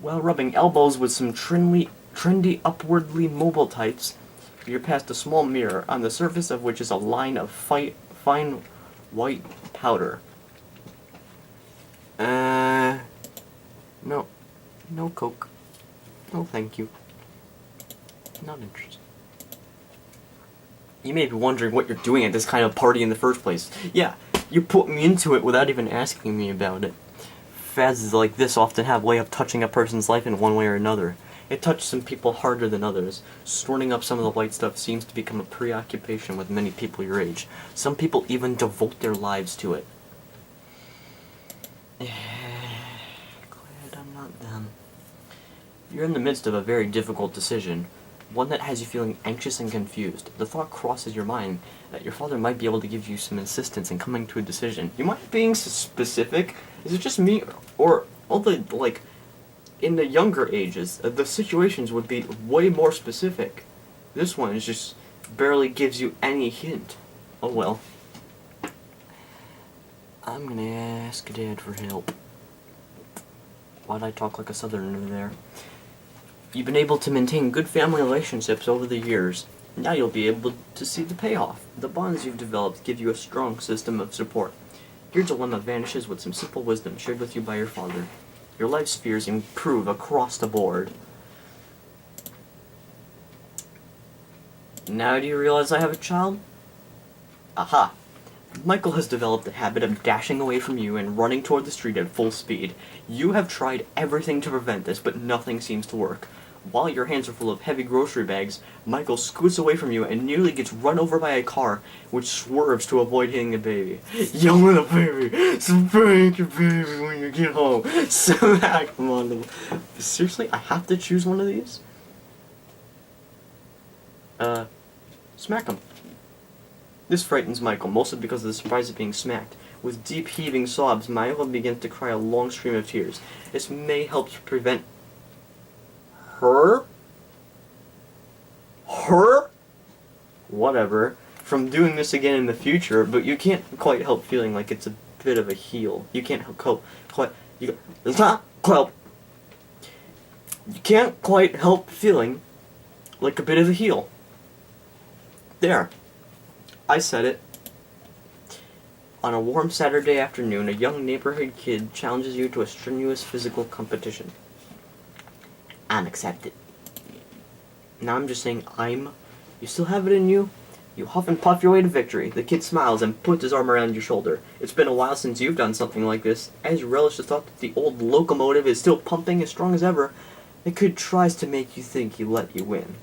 While rubbing elbows with some trendy upwardly mobile types, you're past a small mirror, on the surface of which is a line of fine white powder. No. No Coke. No thank you. Not interested. You may be wondering what you're doing at this kind of party in the first place. Yeah, you put me into it without even asking me about it. Fads like this often have a way of touching a person's life in one way or another. It touches some people harder than others. Sorting up some of the white stuff seems to become a preoccupation with many people your age. Some people even devote their lives to it. Glad I'm not them. You're in the midst of a very difficult decision, one that has you feeling anxious and confused. The thought crosses your mind that your father might be able to give you some assistance in coming to a decision. You mind being specific? Is it just me, or all the, like, in the younger ages, the situations would be way more specific. This one is just barely gives you any hint. Oh well. I'm gonna ask Dad for help. Why'd I talk like a southerner there? You've been able to maintain good family relationships over the years. Now you'll be able to see the payoff. The bonds you've developed give you a strong system of support. Your dilemma vanishes with some simple wisdom shared with you by your father. Your life spheres improve across the board. Now do you realize I have a child? Aha! Michael has developed a habit of dashing away from you and running toward the street at full speed. You have tried everything to prevent this, but nothing seems to work. While your hands are full of heavy grocery bags, Michael scoots away from you and nearly gets run over by a car, which swerves to avoid hitting a baby. Young little baby, spank your baby when you get home. Smack him on the... Seriously, I have to choose one of these? Smack him. This frightens Michael, mostly because of the surprise of being smacked. With deep heaving sobs, Michael begins to cry a long stream of tears. This may help to prevent her? Whatever. From doing this again in the future, but you can't quite help feeling like it's a bit of a heal. You can't can't quite help feeling like a bit of a heel. There. I said it. On a warm Saturday afternoon, a young neighborhood kid challenges you to a strenuous physical competition. I'm accepted. Now I'm just saying you still have it in you? You huff and puff your way to victory. The kid smiles and puts his arm around your shoulder. It's been a while since you've done something like this. As you relish the thought that the old locomotive is still pumping as strong as ever, the kid tries to make you think he let you win.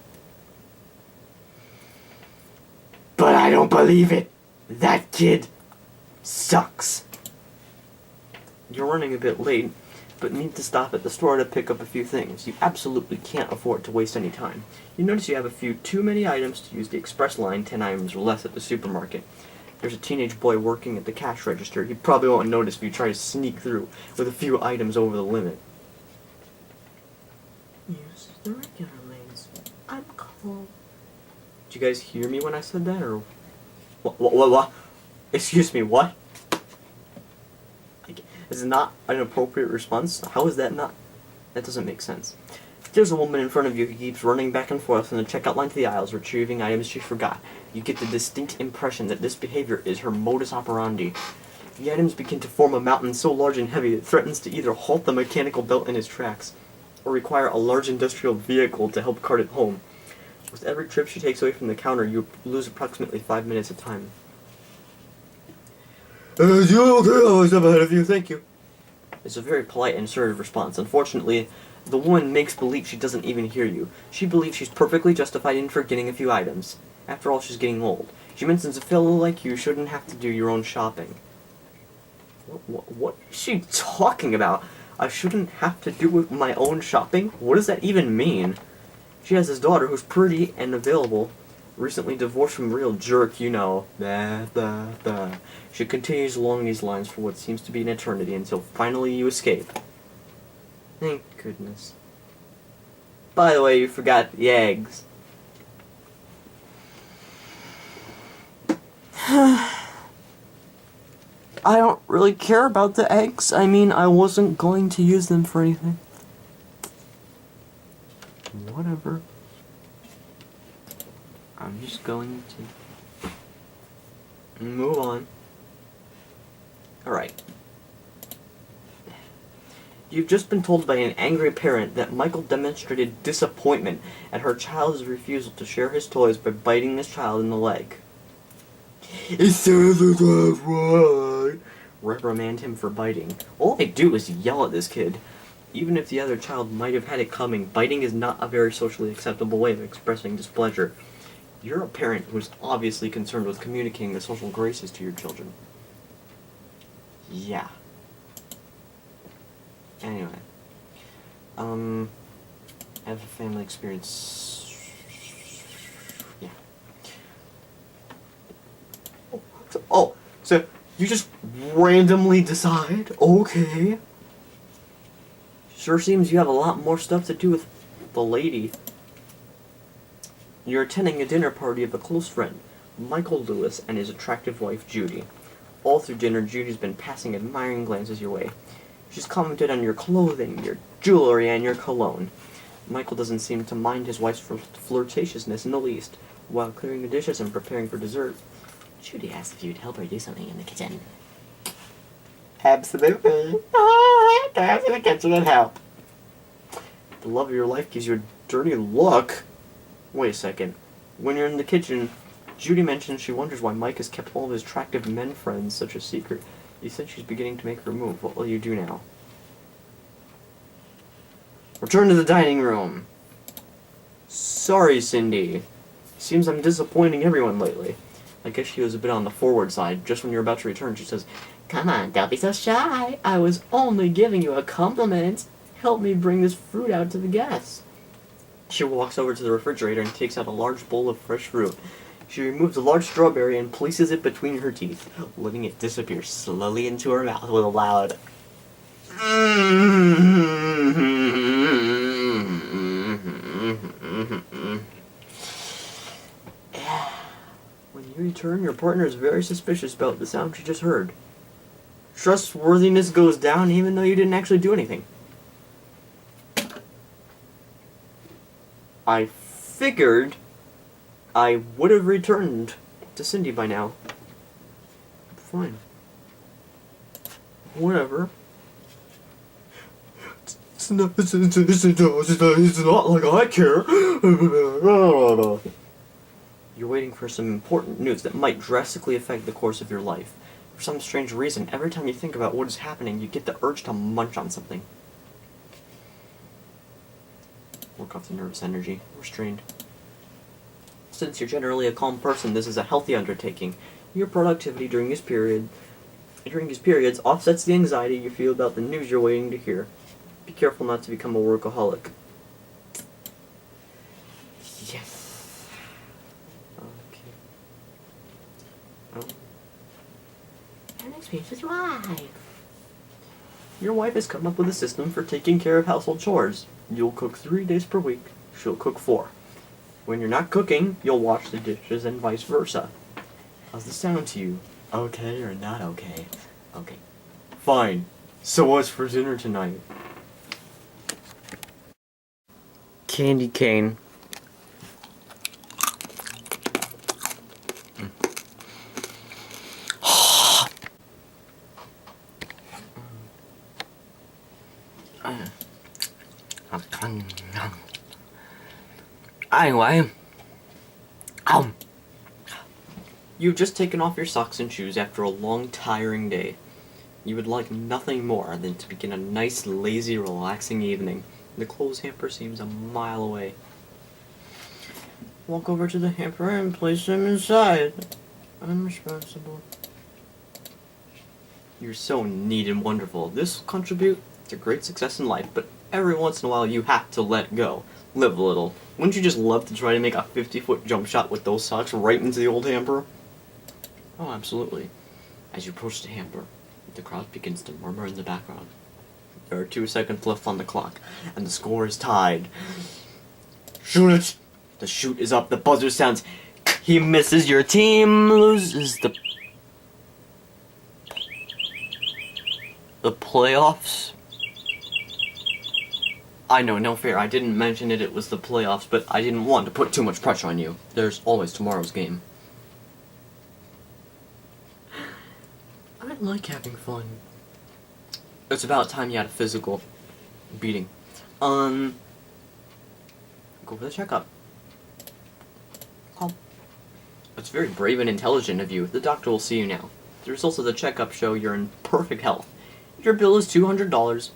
But I don't believe it. That kid sucks. You're running a bit late, but need to stop at the store to pick up a few things. You absolutely can't afford to waste any time. You notice you have a few too many items to use the express line, 10 items or less at the supermarket. There's a teenage boy working at the cash register. He probably won't notice if you try to sneak through with a few items over the limit. Use the regular lanes. I'm cold. Did you guys hear me when I said that, or what? Excuse me, what? Is it not an appropriate response? How is that not? That doesn't make sense. There's a woman in front of you who keeps running back and forth from the checkout line to the aisles, retrieving items she forgot. You get the distinct impression that this behavior is her modus operandi. The items begin to form a mountain so large and heavy it threatens to either halt the mechanical belt in its tracks, or require a large industrial vehicle to help cart it home. With every trip she takes away from the counter, you lose approximately 5 minutes of time. You okay? I'll step ahead of you, thank you. It's a very polite and assertive response. Unfortunately, the woman makes believe she doesn't even hear you. She believes she's perfectly justified in forgetting a few items. After all, she's getting old. She mentions a fellow like you shouldn't have to do your own shopping. What is she talking about? I shouldn't have to do my own shopping? What does that even mean? She has this daughter who's pretty and available, recently divorced from a real jerk, you know. She continues along these lines for what seems to be an eternity until finally you escape. Thank goodness. By the way, you forgot the eggs. I don't really care about the eggs. I mean, I wasn't going to use them for anything. Whatever. I'm just going to move on. Alright. You've just been told by an angry parent that Michael demonstrated disappointment at her child's refusal to share his toys by biting this child in the leg. It sounds like that's right. Reprimand him for biting. All I do is yell at this kid. Even if the other child might have had it coming, biting is not a very socially acceptable way of expressing displeasure. You're a parent who is obviously concerned with communicating the social graces to your children. Yeah. Anyway. I have a family experience. Yeah. Oh, so you just randomly decide? Okay. Sure seems you have a lot more stuff to do with the lady. You're attending a dinner party of a close friend, Michael Lewis, and his attractive wife, Judy. All through dinner, Judy's been passing admiring glances your way. She's commented on your clothing, your jewelry, and your cologne. Michael doesn't seem to mind his wife's flirtatiousness in the least. While clearing the dishes and preparing for dessert, Judy asked if you'd help her do something in the kitchen. Absolutely. Oh, I have to go to the kitchen and help. The love of your life gives you a dirty look. Wait a second. When you're in the kitchen, Judy mentions she wonders why Mike has kept all of his attractive men friends such a secret. You said she's beginning to make her move. What will you do now? Return to the dining room. Sorry, Cindy. Seems I'm disappointing everyone lately. I guess she was a bit on the forward side. Just when you're about to return, she says, "Come on, don't be so shy. I was only giving you a compliment. Help me bring this fruit out to the guests." She walks over to the refrigerator and takes out a large bowl of fresh fruit. She removes a large strawberry and places it between her teeth, letting it disappear slowly into her mouth with a loud When you return, your partner is very suspicious about the sound she just heard. Trustworthiness goes down even though you didn't actually do anything. I figured I would have returned to Cindy by now. Fine. Whatever. It's not like I care. You're waiting for some important news that might drastically affect the course of your life. For some strange reason, every time you think about what is happening, you get the urge to munch on something. Work off the nervous energy. Restrained. Since you're generally a calm person, this is a healthy undertaking. Your productivity during these periods offsets the anxiety you feel about the news you're waiting to hear. Be careful not to become a workaholic. Yes. Okay. An experience with your wife. Your wife has come up with a system for taking care of household chores. You'll cook 3 days per week. She'll cook 4. When you're not cooking, you'll wash the dishes and vice versa. How's this sound to you? Okay or not okay? Okay. Fine. So what's for dinner tonight? Candy cane. Anyway, you've just taken off your socks and shoes after a long, tiring day. You would like nothing more than to begin a nice, lazy, relaxing evening. The clothes hamper seems a mile away. Walk over to the hamper and place them inside. I'm responsible. You're so neat and wonderful. This will contribute to great success in life, but every once in a while you have to let go. Live a little. Wouldn't you just love to try to make a 50-foot jump shot with those socks right into the old hamper? Oh, absolutely. As you approach the hamper, the crowd begins to murmur in the background. There are 2 seconds left on the clock, and the score is tied. Shoot it! The shoot is up, the buzzer sounds. He misses, your team loses the playoffs. I know, no fair. I didn't mention it was the playoffs, but I didn't want to put too much pressure on you. There's always tomorrow's game. I like having fun. It's about time you had a physical beating. Go for the checkup. Call. It's very brave and intelligent of you. The doctor will see you now. The results of the checkup show you're in perfect health. Your bill is $200,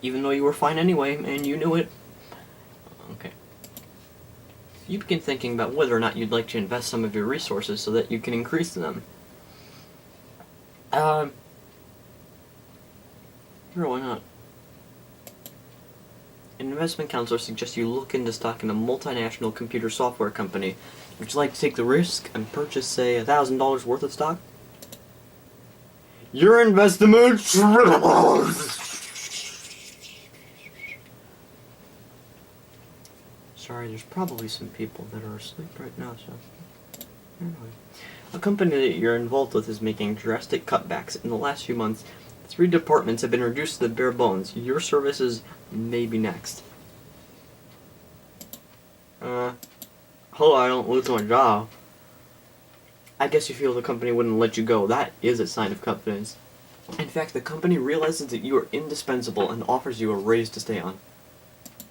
even though you were fine anyway, and you knew it. Okay. You begin thinking about whether or not you'd like to invest some of your resources so that you can increase them. Sure, why not? An investment counselor suggests you look into stock in a multinational computer software company. Would you like to take the risk and purchase, say, $1,000 worth of stock? Your investment tripled! Sorry, there's probably some people that are asleep right now, so... Anyway. A company that you're involved with is making drastic cutbacks. In the last few months, 3 departments have been reduced to the bare bones. Your services may be next. Hope I don't lose my job. I guess you feel the company wouldn't let you go. That is a sign of confidence. In fact, the company realizes that you are indispensable and offers you a raise to stay on.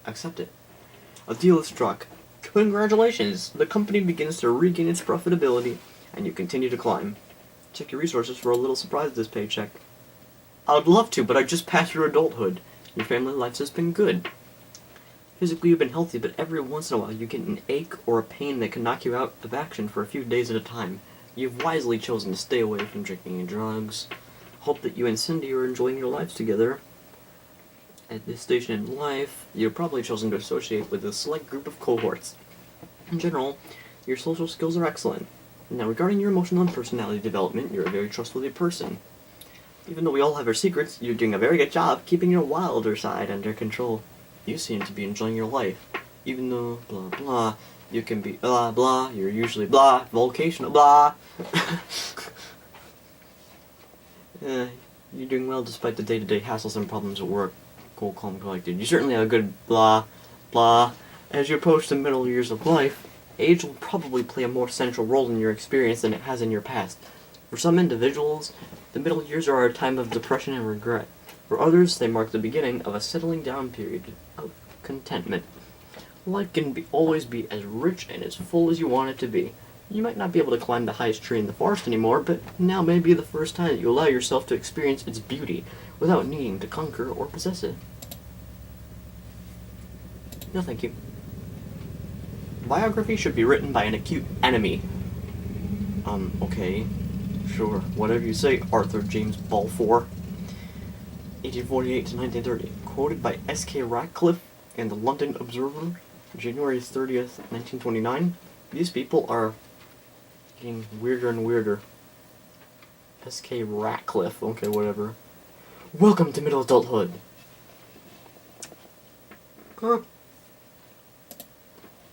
Accept it. A deal is struck. Congratulations! The company begins to regain its profitability, and you continue to climb. Check your resources for a little surprise this paycheck. I would love to, but I just passed through adulthood. Your family life has been good. Physically, you've been healthy, but every once in a while you get an ache or a pain that can knock you out of action for a few days at a time. You've wisely chosen to stay away from drinking and drugs. Hope that you and Cindy are enjoying your lives together. At this station in life, you've probably chosen to associate with a select group of cohorts. In general, your social skills are excellent. Now, regarding your emotional and personality development, you're a very trustworthy person. Even though we all have our secrets, you're doing a very good job keeping your wilder side under control. You seem to be enjoying your life. Even though, blah blah, you can be blah blah, you're usually blah, vocational blah. You're doing well despite the day-to-day hassles and problems at work. Cool, calm, collected. You certainly have a good blah blah. As you approach the middle years of life, age will probably play a more central role in your experience than it has in your past. For some individuals, the middle years are a time of depression and regret. For others, they mark the beginning of a settling down period of contentment. Life can always be as rich and as full as you want it to be. You might not be able to climb the highest tree in the forest anymore, but now may be the first time that you allow yourself to experience its beauty without needing to conquer or possess it. No, thank you. Biography should be written by an acute enemy. Okay. Sure, whatever you say, Arthur James Balfour. 1848 to 1930. Quoted by S.K. Ratcliffe and the London Observer, January 30th, 1929. These people are getting weirder and weirder. S.K. Ratcliffe, okay, whatever. Welcome to middle adulthood.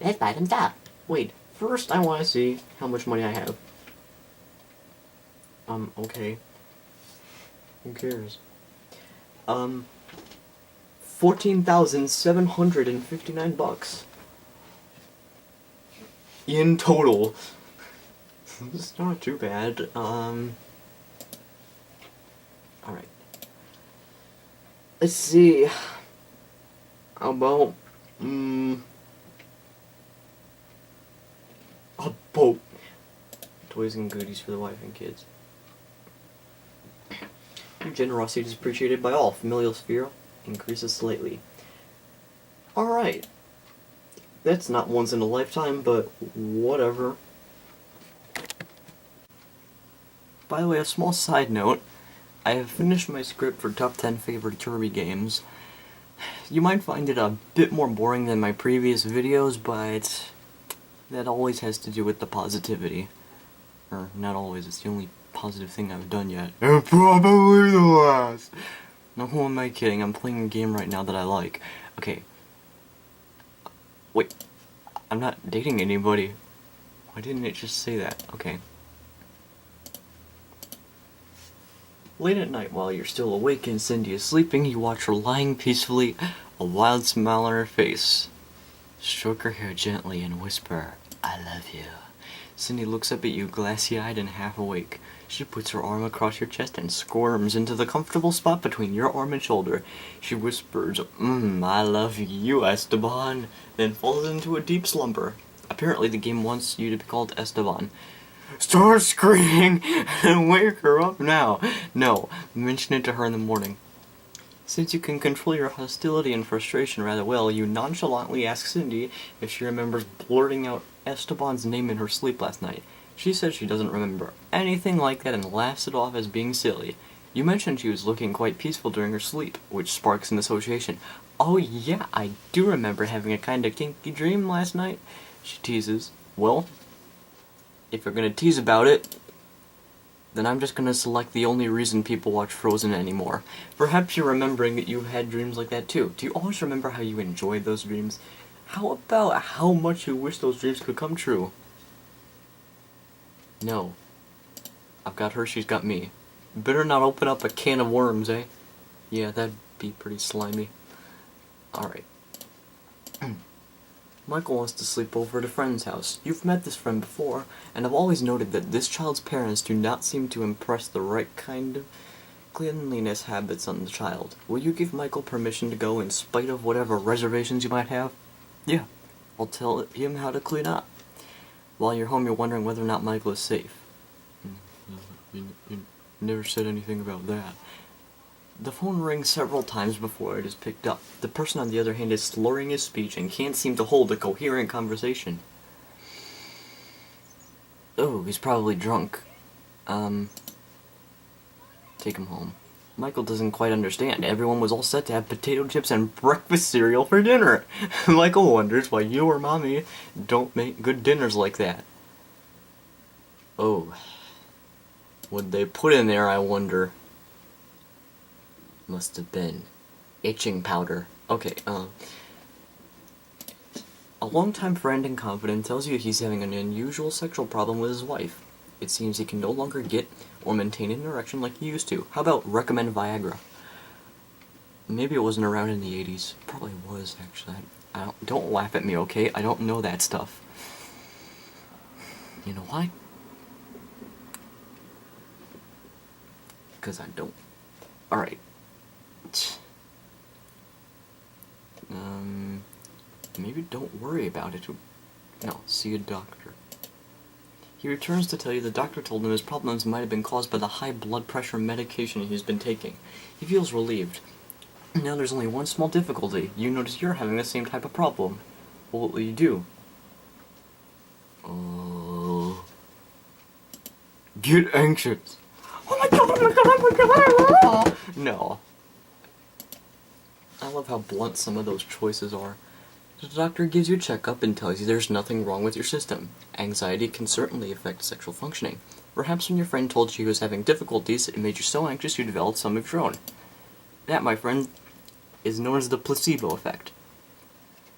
Let's buy some stuff. Wait, first I want to see how much money I have. Okay. Who cares? 14,759 bucks. In total. It's not too bad. Alright. Let's see. How about, a boat. Toys and goodies for the wife and kids. Your generosity is appreciated by all. Familial sphere increases slightly. Alright. That's not once in a lifetime, but whatever. By the way, a small side note. I have finished my script for top 10 favorite Kirby games. You might find it a bit more boring than my previous videos, but that always has to do with the positivity. Or, not always, it's the only positive thing I've done yet. And probably the last! No, who am I kidding? I'm playing a game right now that I like. Okay. Wait. I'm not dating anybody. Why didn't it just say that? Okay. Late at night, while you're still awake and Cindy is sleeping, you watch her lying peacefully a wild smile on her face. Stroke her hair gently and whisper, "I love you." Cindy looks up at you, glassy-eyed and half awake. She puts her arm across your chest and squirms into the comfortable spot between your arm and shoulder. She whispers, "I love you, Esteban," then falls into a deep slumber. Apparently the game wants you to be called Esteban. Start screaming and wake her up now. No, mention it to her in the morning. Since you can control your hostility and frustration rather well, you nonchalantly ask Cindy if she remembers blurting out Esteban's name in her sleep last night. She says she doesn't remember anything like that and laughs it off as being silly. You mentioned she was looking quite peaceful during her sleep, which sparks an association. "Oh yeah, I do remember having a kinda kinky dream last night," she teases. Well, if you're gonna tease about it, then I'm just gonna select the only reason people watch Frozen anymore. Perhaps you're remembering that you've had dreams like that too. Do you always remember how you enjoyed those dreams? How about how much you wish those dreams could come true? No. I've got her, she's got me. Better not open up a can of worms, eh? Yeah, that'd be pretty slimy. Alright. Michael wants to sleep over at a friend's house. You've met this friend before, and I've always noted that this child's parents do not seem to impress the right kind of cleanliness habits on the child. Will you give Michael permission to go in spite of whatever reservations you might have? Yeah, I'll tell him how to clean up. While you're home, you're wondering whether or not Michael is safe. You never said anything about that. The phone rings several times before it is picked up. The person on the other hand is slurring his speech and can't seem to hold a coherent conversation. Oh, he's probably drunk. Take him home. Michael doesn't quite understand. Everyone was all set to have potato chips and breakfast cereal for dinner. Michael wonders why you or Mommy don't make good dinners like that. Oh. What'd they put in there, I wonder? Must have been itching powder. Okay, a longtime friend and confidant tells you he's having an unusual sexual problem with his wife. It seems he can no longer get or maintain an erection like he used to. How about recommend Viagra? Maybe it wasn't around in the 80s. Probably was, actually. Don't laugh at me, okay? I don't know that stuff. You know why? Because I don't. Alright. Maybe don't worry about it. No, see a doctor. He returns to tell you the doctor told him his problems might have been caused by the high blood pressure medication he's been taking. He feels relieved. Now there's only one small difficulty. You notice you're having the same type of problem. What will you do? Get anxious. Oh my god, oh my god, oh my god, oh my god. No. I love how blunt some of those choices are. The doctor gives you a checkup and tells you there's nothing wrong with your system. Anxiety can certainly affect sexual functioning. Perhaps when your friend told you he was having difficulties, it made you so anxious you developed some of your own. That, my friend, is known as the placebo effect.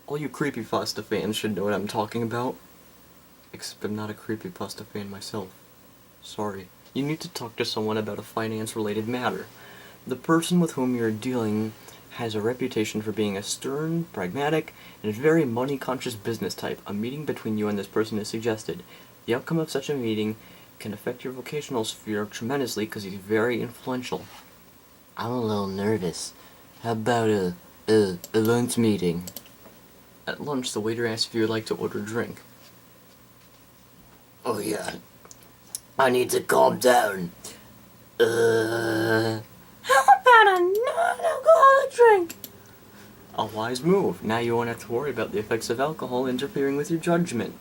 All you creepypasta fans should know what I'm talking about. Except I'm not a creepypasta fan myself. Sorry. You need to talk to someone about a finance-related matter. The person with whom you're dealing has a reputation for being a stern, pragmatic, and very money-conscious business type. A meeting between you and this person is suggested. The outcome of such a meeting can affect your vocational sphere tremendously because he's very influential. I'm a little nervous. How about a lunch meeting? At lunch, the waiter asks if you would like to order a drink. Oh yeah. I need to calm down. How about a non-alcoholic drink? A wise move. Now you won't have to worry about the effects of alcohol interfering with your judgment.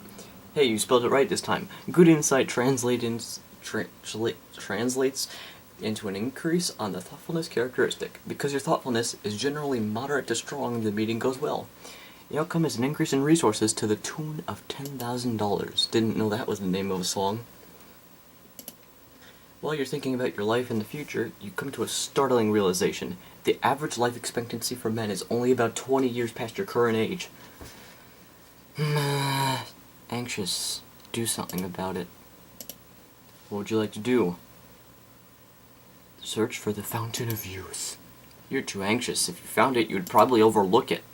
Hey, you spelled it right this time. Good insight translates into an increase on the thoughtfulness characteristic. Because your thoughtfulness is generally moderate to strong, the meeting goes well. The outcome is an increase in resources to the tune of $10,000. Didn't know that was the name of a song. While you're thinking about your life in the future, you come to a startling realization. The average life expectancy for men is only about 20 years past your current age. Anxious. Do something about it. What would you like to do? Search for the fountain of youth. You're too anxious. If you found it, you'd probably overlook it.